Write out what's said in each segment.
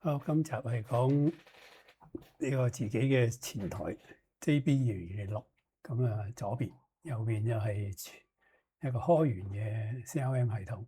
今集係講呢個自己嘅前台 JB2006，咁啊左邊、右邊就係一個開源嘅 CRM 系統。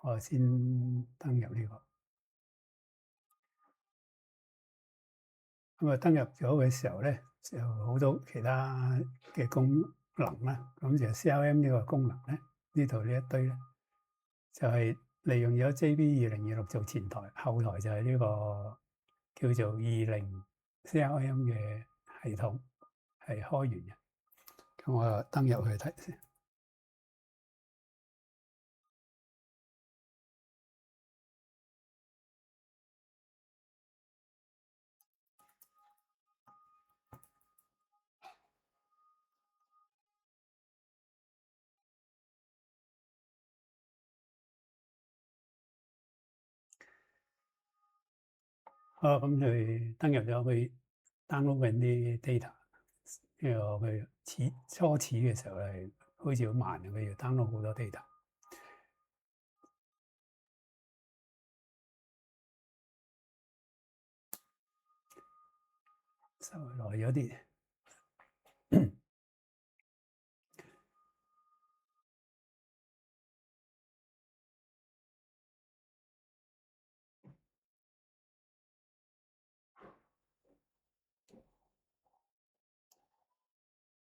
我先登入呢個，咁啊登入咗嘅時候咧，就好多其他嘅功能啦。咁就 CRM 呢個功能咧，呢度呢一堆咧，就係利用咗 JB2026做前台，後台就係呢個叫做20 CRM 嘅系統，係開源嘅。咁我登入去睇先。咁佢登入咗去 download 緊啲 data。呢個佢初始嘅時候係好似好慢嘅，佢要 download 好多 data，稍微耐咗啲。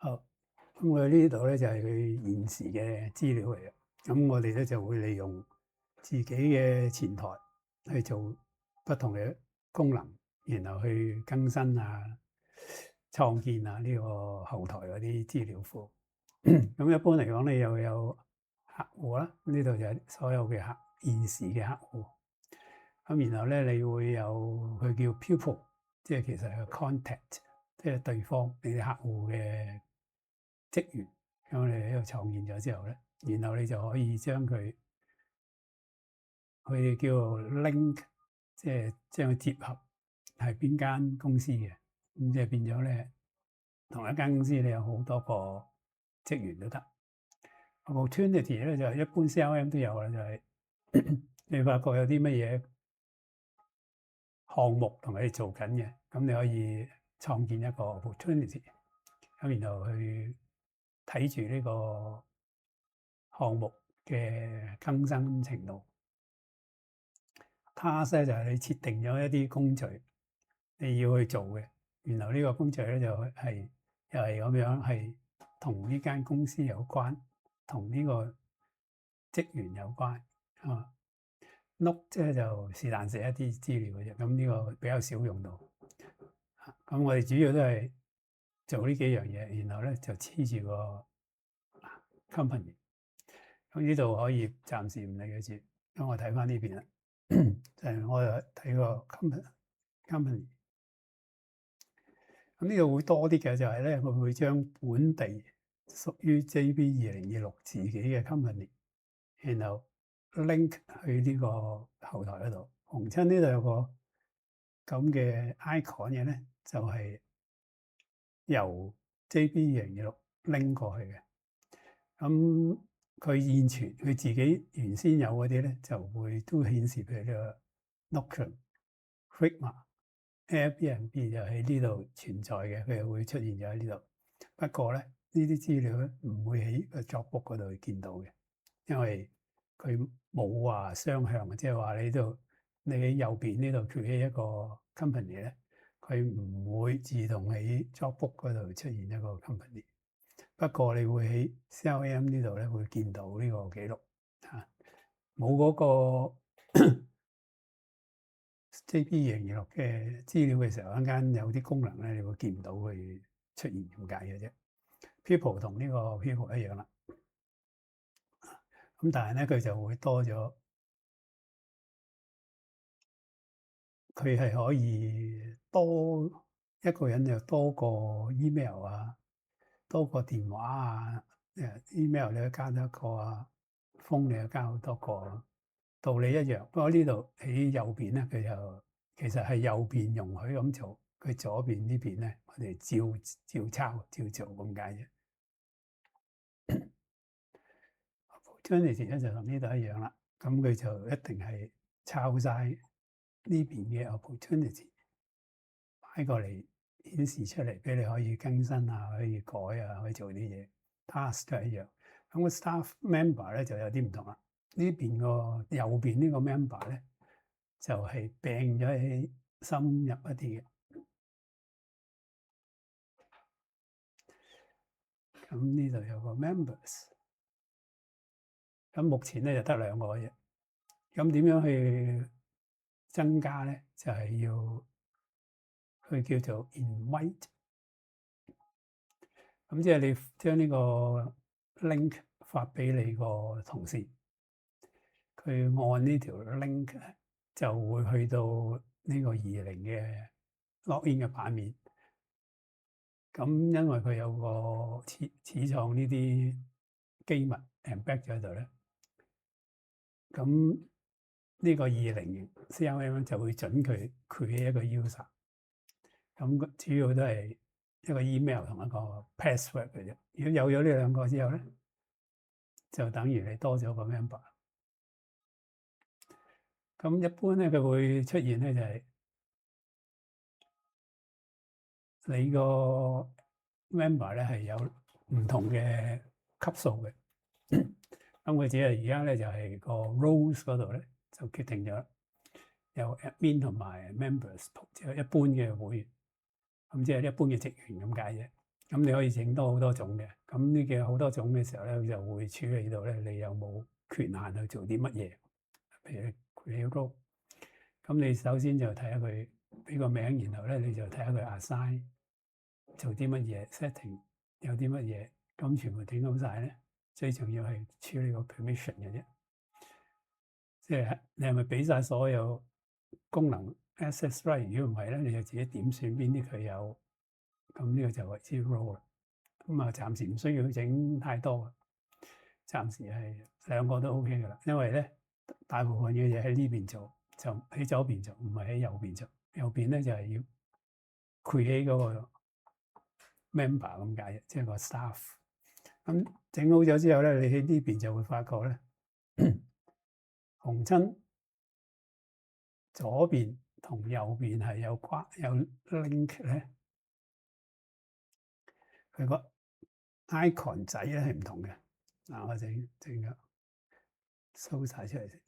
好，咁佢呢度咧就係佢現時嘅資料嚟嘅。咁我哋咧就會利用自己嘅前台去做不同嘅功能，然後去更新啊、創建啊呢個後台嗰啲資料庫。咁一般嚟講咧，又有客戶啦，呢度就係所有嘅現時嘅客戶。咁然後咧，你會有佢叫 people，即係其實係個 contact，即係對方你啲客戶嘅職員。咁你喺度創建咗之後咧，然後你就可以將佢哋叫做 link，即係將佢接合係邊間公司嘅。咁即係變咗咧，同一間公司你有好多個職員都得。Opportunity 咧就係一般 CRM 都有啦，就係你發覺有啲乜嘢項目同佢哋做緊嘅，咁你可以創建一個 opportunity，咁然後去睇住呢個項目嘅更新程度。Task 咧就係你設定咗一啲工序你要去做嘅，然後呢個工序咧就係又係咁樣係同呢間公司有關，同呢個職員有關啊。Note 咧就是但寫一啲資料嘅啫，咁呢個比較少用到。咁我哋主要都係做呢幾樣嘢，然後咧就黐住個 company。咁呢度可以暫時唔理佢住，咁我睇翻呢邊啦，就係我睇個 company。咁呢度會多啲嘅就係咧，佢會將本地屬於 JB2026自己嘅 company，然後 link 去呢個後台嗰度。逢親呢度有個咁嘅 icon 嘅咧，就係由 JB2026 link 過去嘅。咁佢現存佢自己原先有嗰啲咧，就會都顯示譬如呢個 Notion、Figma、Airbnb 就喺呢度存在嘅，佢又會出現咗喺呢度。不過咧，呢啲資料咧唔會喺個 Dropbox 嗰度見到嘅，因為佢冇話雙向，即係話你喺右邊呢度 create 一個 company 咧，佢唔會自動喺 Dropbox 嗰度出現一個 company。不過你會喺 CRM 呢度咧會見到呢個記錄嚇，冇嗰個 JB2026嘅資料嘅時候，一陣間有啲功能咧，你會見唔到佢出現咁解嘅啫。People 同呢個 people 一樣啦，咁但係咧佢就會多咗，佢係可以多一個人有多個 email 啊，多個電話啊，email 你都加多一個啊，phone 你又加好多個，道理一樣。不過呢度喺右邊咧，佢就其實係右邊容許咁做，佢左邊呢邊咧，我哋照抄照做咁解啫。Opportunity 咧就同呢度一樣啦，咁佢就一定係抄晒呢邊嘅 opportunity 擺過嚟顯示出嚟，俾你可以更新啊，可以改啊，可以做啲嘢。task 都係一樣。咁個 staff member 咧就有啲唔同啦。呢邊個右邊呢個 member 咧就係病咗喺深入一啲嘅。咁呢度有個 members。咁目前咧就得兩個啫。咁點樣去增加咧？就係要佢叫做 invite。咁即係你將呢個 link 發俾你個同事，佢按呢條 link 咧就會去到呢個20嘅 login 嘅版面。咁因為佢有個始創呢啲機密 embed 咗喺度咧，咁呢個20 CRM 就會準佢 create 一個 user。咁主要都係一個 email 同一個 password 嘅啫。如果有咗呢兩個之後咧，就等於你多咗個 member。咁一般咧，佢會出現咧就係你個 member 咧係有唔同嘅級數嘅。咁佢只係而家咧就係個 roles 嗰度咧就決定咗有 admin 同埋 members， 即係一般嘅會員。咁即係一般嘅職員咁解啫。咁你可以整多好多種嘅。咁呢嘅好多種嘅時候咧，就會處理到咧你有冇權限去做啲乜嘢。譬如佢要 role，咁你首先就睇下佢俾個名，然後咧你就睇下佢 assign 做啲乜嘢 setting， 有啲乜嘢，咁全部整好晒咧。最重要係處理個 permission 嘅啫。即係你係咪俾晒所有功能 access right？ 如果唔係咧，你就自己點選邊啲佢有。咁呢個就為之 role 啦。咁啊，暫時唔需要整太多，暫時係兩個都 OK 噶啦。因為咧，大部分嘅嘢喺呢邊做，就喺左邊做，唔係喺右邊做。右邊咧就係要 create 嗰個 member 咁解嘅，即係個 staff。咁整好咗之後咧，你喺呢邊就會發覺咧，逢親左邊同右邊係有 link 咧，佢個 icon 仔咧係唔同嘅。嗱，我整個收晒出嚟先。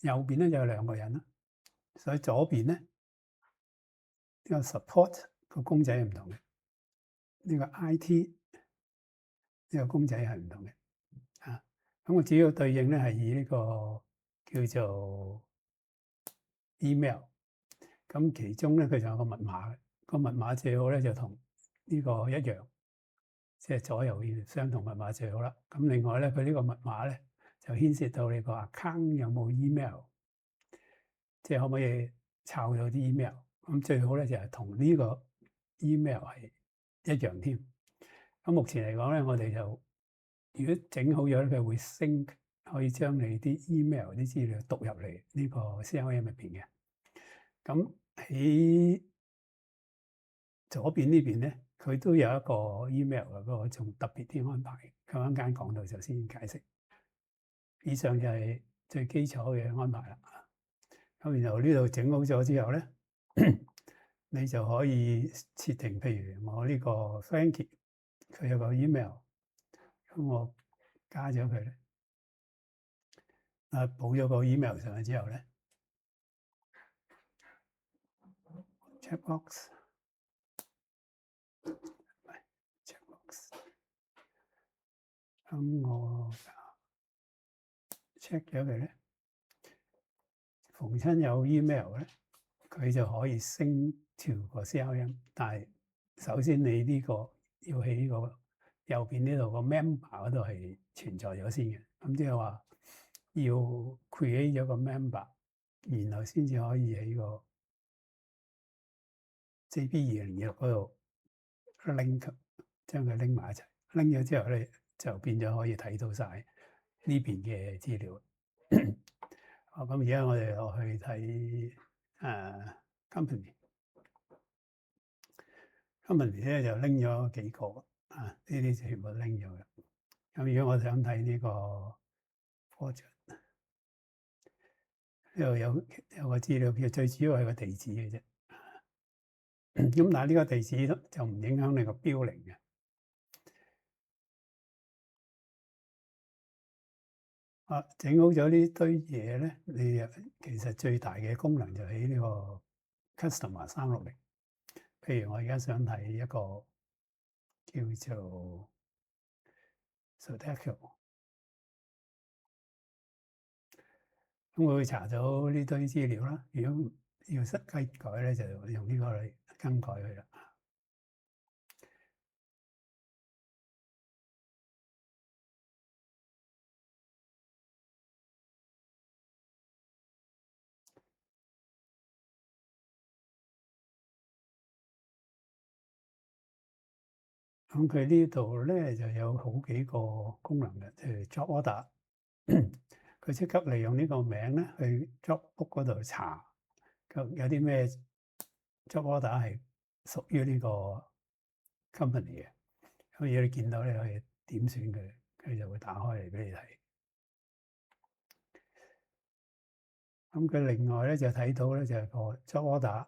右邊咧就有兩個人啦，所以左邊咧呢個 support 個公仔係唔同嘅，呢個 IT 呢個公仔係唔同嘅。咁我主要對應咧係以呢個叫做 email。咁其中咧佢就有個密碼嘅，個密碼最好咧就同呢個一樣，即係左右邊相同密碼最好啦。咁另外咧佢呢個密碼咧就牽涉到你個 account 有冇 email， 即係可唔可以抄到啲 email。咁最好咧就係同呢個 email 係一樣添。咁目前嚟講咧，我哋就如果整好咗咧，佢會 sync， 可以將你啲 email 啲資料讀入嚟呢個 CRM 入邊嘅。咁喺左邊呢邊咧，佢都有一個 email 嘅，嗰個仲特別啲安排。佢一陣間講到就先解釋。以上就係最基礎嘅安排啦。咁然後呢度整好咗之後咧，你就可以設定，譬如我呢個 Frankie， 佢有個 email， 咁我加咗佢咧，補咗個 email 上去之後咧 ，checkbox， 咁我 check 咗佢咧，逢親有 email 咧，佢就可以升調個 CRM。但係首先你呢個要喺呢個右邊呢度個 member 嗰度係存在咗先嘅。咁即係話要 create 咗個 member， 然後先至可以喺個 JP2026嗰度 link， 將佢拎埋一齊。拎咗之後咧，就變咗可以睇到晒呢邊嘅資料。咁而家我哋落去睇company 咧就拎咗幾個呢啲全部拎咗嘅。咁如果我想睇呢個 project，呢度有個資料，其實最主要係個地址嘅啫。咁但係呢個地址就唔影響你個標齡嘅。整好咗呢堆嘢咧，你其實最大嘅功能就喺呢個 Customer 360。譬如我而家想睇一個叫做 Zetako，咁我會查到呢堆資料啦。如果要更改咧，就用呢個嚟更改佢啦。咁佢呢度咧就有好幾個功能嘅，譬如 job order，佢即刻利用呢個名咧去 Dropbook 嗰度查，有啲咩 job order 係屬於呢個 company 嘅。咁如果你見到你可以點選佢，佢就會打開嚟俾你睇。咁佢另外咧就睇到咧就係個 job order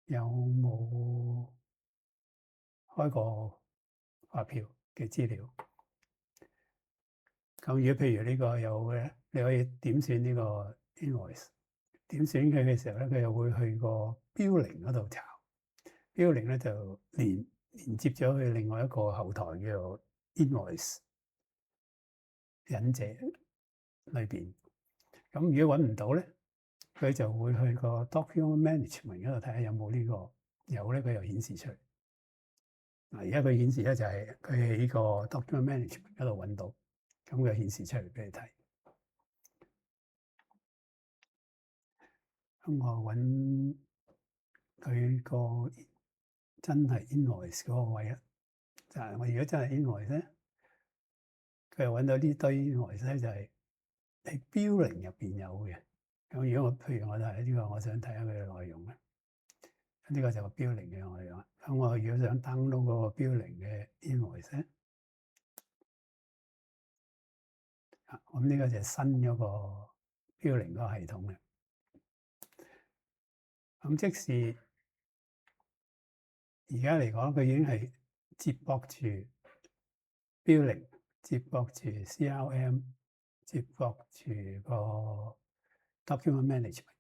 有冇開過發票嘅資料。咁如果譬如呢個有嘅，你可以點選呢個 invoice，點選佢嘅時候咧，佢又會去個 billing 嗰度查。billing 咧就連接咗去另外一個後台叫做 invoice 引者裏邊。咁如果揾唔到咧，佢就會去個 document management 嗰度睇下有冇呢個，有咧佢又顯示出嚟。嗱，而家佢顯示咧就係佢喺呢個 document management 嗰度揾到，咁佢顯示出嚟俾你睇。咁我揾佢個真係 invoice 嗰個位啦，就係我如果真係 invoice 咧，佢又揾到呢堆 invoice 咧，就係喺 billing 入邊有嘅。咁如果譬如我就係呢個，我想睇下佢嘅內容咧，呢個就係 billing 嘅內容。咁我如果想 download 嗰個 billing 嘅 invoice 咧，咁呢個就係新嗰個 billing 嗰個系統嘅。咁即使而家嚟講，佢已經係接駁住 billing，接駁住 CRM，接駁住個 document management。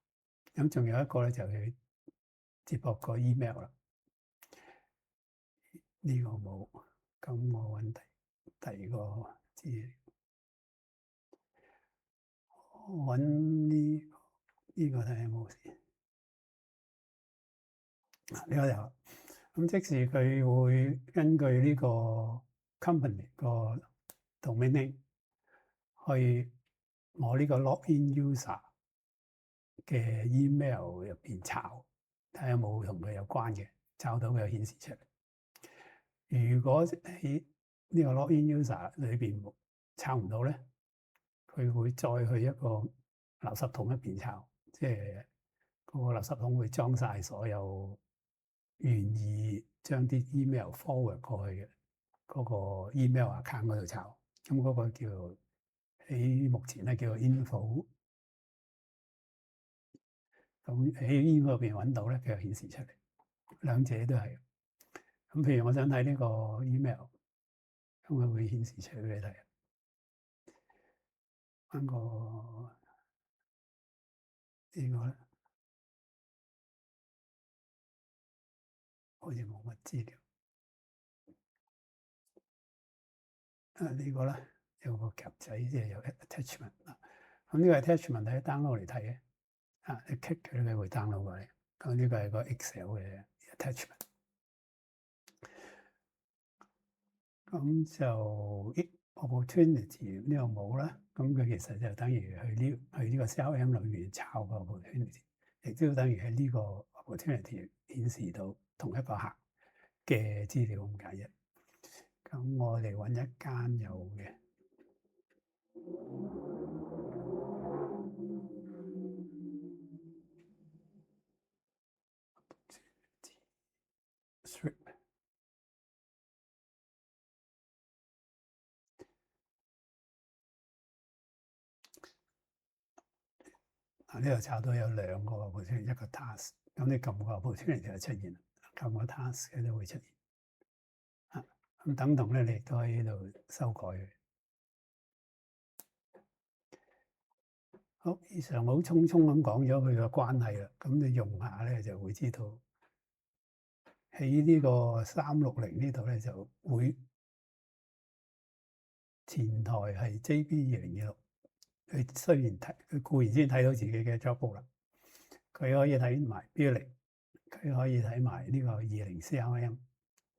咁仲有一個咧，就係接駁個 email 啦。呢個冇，咁我揾第二個資料，揾呢個睇下有冇事。呢個有。咁即使佢會根據呢個 company 個 domain name 去我呢個 login user 嘅 email 入邊抄，睇下有冇同佢有關嘅，抄到佢有顯示出嚟。如果喺呢個 login user 裏邊抄唔到咧，佢會再去一個垃圾桶入邊抄，即係嗰個垃圾桶會裝晒所有願意將啲 email forward 過去嘅嗰個 email account 嗰度抄。咁嗰個叫喺目前咧叫做 info。咁喺 info 入邊揾到咧，佢就顯示出嚟，兩者都係。咁譬如我想睇呢個 email，咁佢會顯示出嚟俾你睇。翻個呢個咧，好似冇乜資料。呢個咧有個夾仔，即係有 attachment 啦。咁呢個 attachment 喺 download 嚟睇嘅。你 click 佢咧，佢會 download 過嚟。咁呢個係個 Excel 嘅 attachment。咁就 opportunity 呢個冇啦。咁佢其實就等於去呢個 CRM 裏面抄個 opportunity，亦都等於喺呢個 opportunity 顯示到同一個客嘅資料咁解啫。咁我哋揾一間有嘅。呢度查到有兩個 opportunity，一個 task，咁你撳個 opportunity 就出現啦，撳個 task 佢都會出現。咁等同咧，你亦都喺呢度修改嘅。好，以上好匆匆咁講咗佢個關係啦，咁你用下咧就會知道喺呢個360呢度咧就會前台係 JB2026，佢雖然佢固然先睇到自己嘅 job book 啦，佢可以睇埋 billing，佢可以睇埋呢個20 CRM，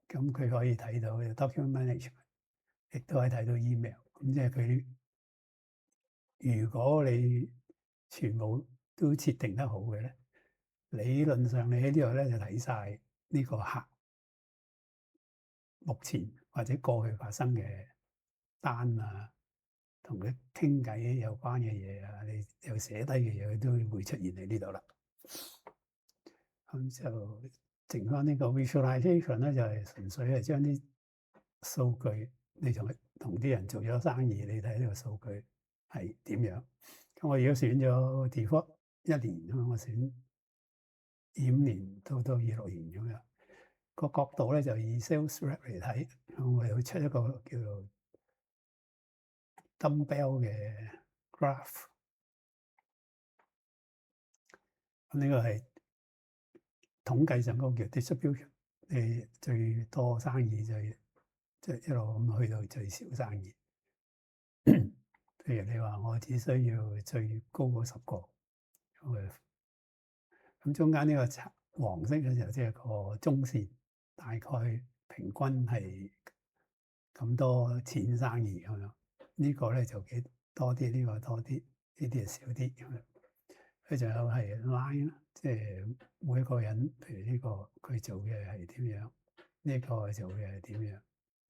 咁佢可以睇到 document management，亦都可以睇到 email，咁即係佢如果你全部都設定得好嘅咧，理論上你喺呢度咧就睇晒呢個客目前或者過去發生嘅單啊，同佢傾偈有關嘅嘢啊，你有寫低嘅嘢，佢都會出現喺呢度啦。咁就剩翻呢個 visualization 咧，就係純粹係將啲數據，你同啲人做咗生意，你睇呢個數據係點樣。咁我而家選咗 default 1年咁，我選25年到26年咁樣。個角度咧就以 sales rep 嚟睇，我哋會出一個叫做 dumbbell 嘅 graph。咁呢個係統計上嗰個叫 distribution，你最多生意就一路咁去到最少生意。譬如你話我只需要最高嗰10個，咁中間呢個黃色嘅就即係個中線，大概平均係咁多錢生意咁樣。呢個咧就幾多啲，呢個多啲，呢啲係少啲咁樣。佢仲有係 line 啦，即係每一個人，譬如呢個佢做嘅係點樣，呢個做嘅係點樣，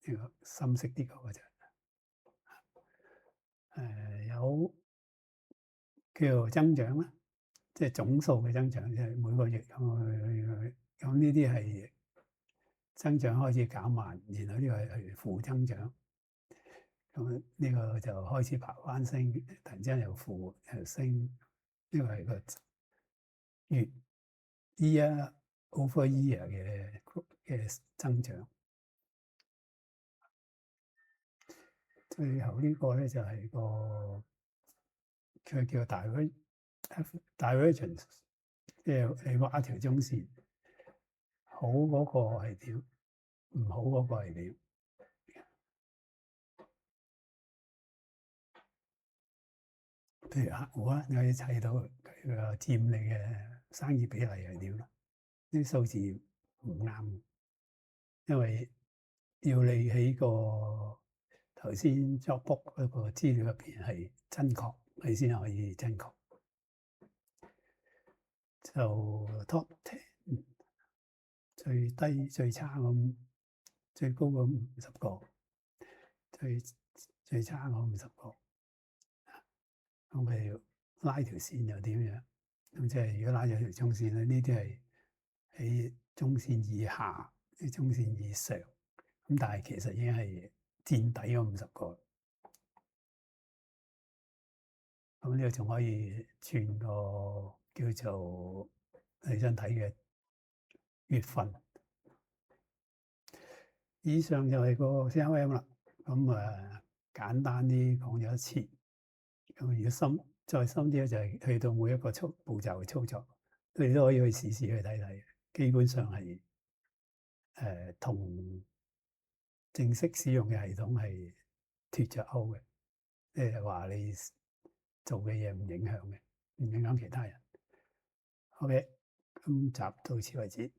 呢個深色啲嗰個就有叫做增長啦，即係總數嘅增長，即係每個月咁呢啲係增長開始減慢，然後呢個係負增長，咁呢個就開始爬翻升，突然之間又負又升，呢個係個月 year over year 嘅增長。最後呢個咧就係個佢叫 divergence， 即係你畫一條中線，好嗰個係點，唔好嗰個係點。譬如客戶啦，你可以睇到佢個佔你嘅生意比例係點啦。啲數字唔啱，因為要你喺個頭先 job book 嗰個資料入邊係真確，你先可以真確。就 top 10最低最差咁，最高咁50個，最差嗰50個。咁佢要拉條線又點樣？咁即係如果拉咗條中線咧，呢啲係喺中線以下，啲中線以上。咁但係其實已經係墊底嗰50個。咁呢個仲可以轉個叫做你想睇嘅月份。以上就係個 CRM 啦。咁簡單啲講咗一次。咁如果再深啲咧，就係去到每一個步驟嘅操作，你都可以去試試去睇睇。基本上係同正式使用嘅系統係脫咗鈎嘅，即係話你做嘅嘢唔影響嘅，唔影響其他人。OK，今集到此為止。